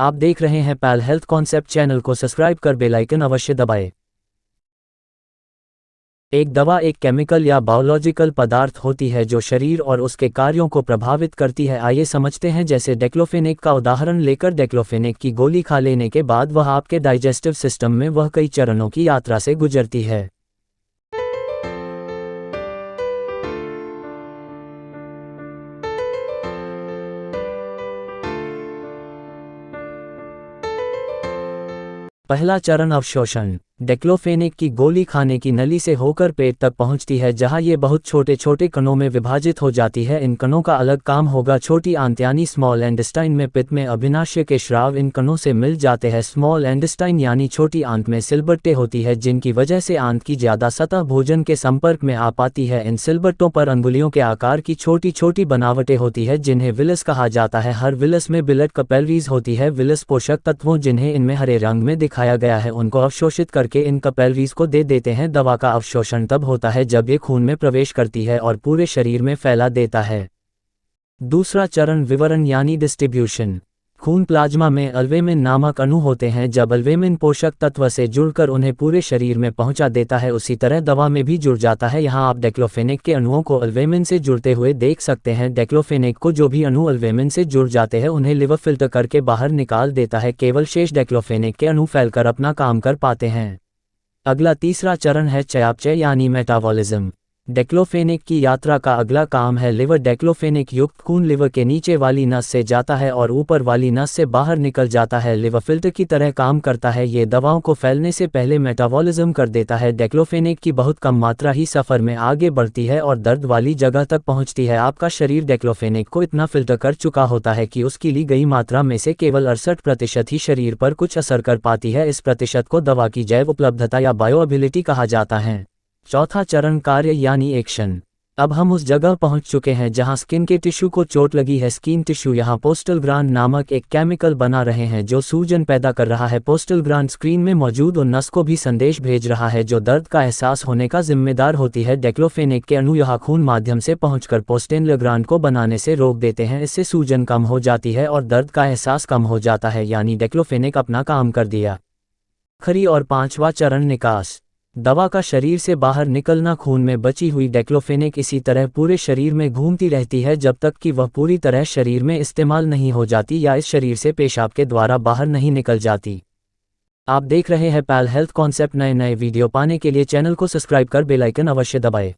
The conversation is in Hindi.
आप देख रहे हैं पैल हेल्थ कॉन्सेप्ट। चैनल को सब्सक्राइब कर बेल आइकन अवश्य दबाएं। एक दवा एक केमिकल या बायोलॉजिकल पदार्थ होती है जो शरीर और उसके कार्यों को प्रभावित करती है। आइए समझते हैं। जैसे डेक्लोफेनेक का उदाहरण लेकर, डेक्लोफेनेक की गोली खा लेने के बाद वह आपके डाइजेस्टिव सिस्टम में वह कई चरणों की यात्रा से गुजरती है। पहला चरण अवशोषण। डेक्लोफेनेक की गोली खाने की नली से होकर पेट तक पहुंचती है, जहां ये बहुत छोटे छोटे कणों में विभाजित हो जाती है। इन कणों का अलग काम होगा। छोटी आंत यानी स्मॉल इंटेस्टाइन में पित्त में अभिनाष्य के स्राव इन कणों से मिल जाते हैं। स्मॉल इंटेस्टाइन यानी छोटी आंत में सिलबट्टे होती है, जिनकी वजह से आंत की ज्यादा सतह भोजन के संपर्क में आ पाती है। इन सिलबट्टों पर अंगुलियों के आकार की छोटी छोटी बनावटें होती है, जिन्हें विलस कहा जाता है। हर विलस में बिलट कैपिलरीज होती है। विलस पोषक तत्वों जिन्हें इनमें हरे रंग में दिखाया गया है, उनको अवशोषित करके इन कैपिलरीज को दे देते हैं। दवा का अवशोषण तब होता है जब ये खून में प्रवेश करती है और पूरे शरीर में फैला देता है। दूसरा चरण विवरण यानी डिस्ट्रीब्यूशन। खून प्लाज्मा में अल्वेमिन नामक अणु होते हैं। जब अल्वेमिन पोषक तत्व से जुड़कर उन्हें पूरे शरीर में पहुंचा देता है, उसी तरह दवा में भी जुड़ जाता है। यहाँ आप डेक्लोफेनेक के अणुओं को अल्वेमिन से जुड़ते हुए देख सकते हैं। डेक्लोफेनेक को जो भी अणु अल्वेमिन से जुड़ जाते हैं, उन्हें लिवर फिल्टर करके बाहर निकाल देता है। केवल शेष डेक्लोफेनेक के अणु फैलकर अपना काम कर पाते हैं। अगला तीसरा चरण है चयापचय यानी मेटाबॉलिज्म। डेक्लोफेनेक की यात्रा का अगला काम है लिवर। डेक्लोफेनेक युक्त खून लिवर के नीचे वाली नस से जाता है और ऊपर वाली नस से बाहर निकल जाता है। लिवर फिल्टर की तरह काम करता है। ये दवाओं को फैलने से पहले मेटाबॉलिज्म कर देता है। डेक्लोफेनेक की बहुत कम मात्रा ही सफर में आगे बढ़ती है और दर्द वाली जगह तक पहुंचती है। आपका शरीर डेक्लोफेनेक को इतना फिल्टर कर चुका होता है कि उसकी ली गई मात्रा में से केवल 68% ही शरीर पर कुछ असर कर पाती है। इस प्रतिशत को दवा की जैव उपलब्धता या बायोअबिलिटी कहा जाता है। चौथा चरण कार्य यानी एक्शन। अब हम उस जगह पहुंच चुके हैं जहां स्किन के टिश्यू को चोट लगी है। स्किन टिश्यू यहां पोस्टलग्रांड नामक एक केमिकल बना रहे हैं जो सूजन पैदा कर रहा है। पोस्टलग्रांड स्क्रीन में मौजूद उन नस को भी संदेश भेज रहा है जो दर्द का एहसास होने का जिम्मेदार होती है। डेक्लोफेनेक के अणु यहां खून माध्यम से पहुंचकर पोस्टेनलग्रांड को बनाने से रोक देते हैं। इससे सूजन कम हो जाती है और दर्द का एहसास कम हो जाता है, यानी डेक्लोफेनेक अपना काम कर दिया। आखिरी और पांचवा चरण निकास। दवा का शरीर से बाहर निकलना। खून में बची हुई डेक्लोफेनेक इसी तरह पूरे शरीर में घूमती रहती है जब तक कि वह पूरी तरह शरीर में इस्तेमाल नहीं हो जाती या इस शरीर से पेशाब के द्वारा बाहर नहीं निकल जाती। आप देख रहे हैं पैल हेल्थ कॉन्सेप्ट। नए नए वीडियो पाने के लिए चैनल को सब्सक्राइब कर बेल आइकन अवश्य दबाएं।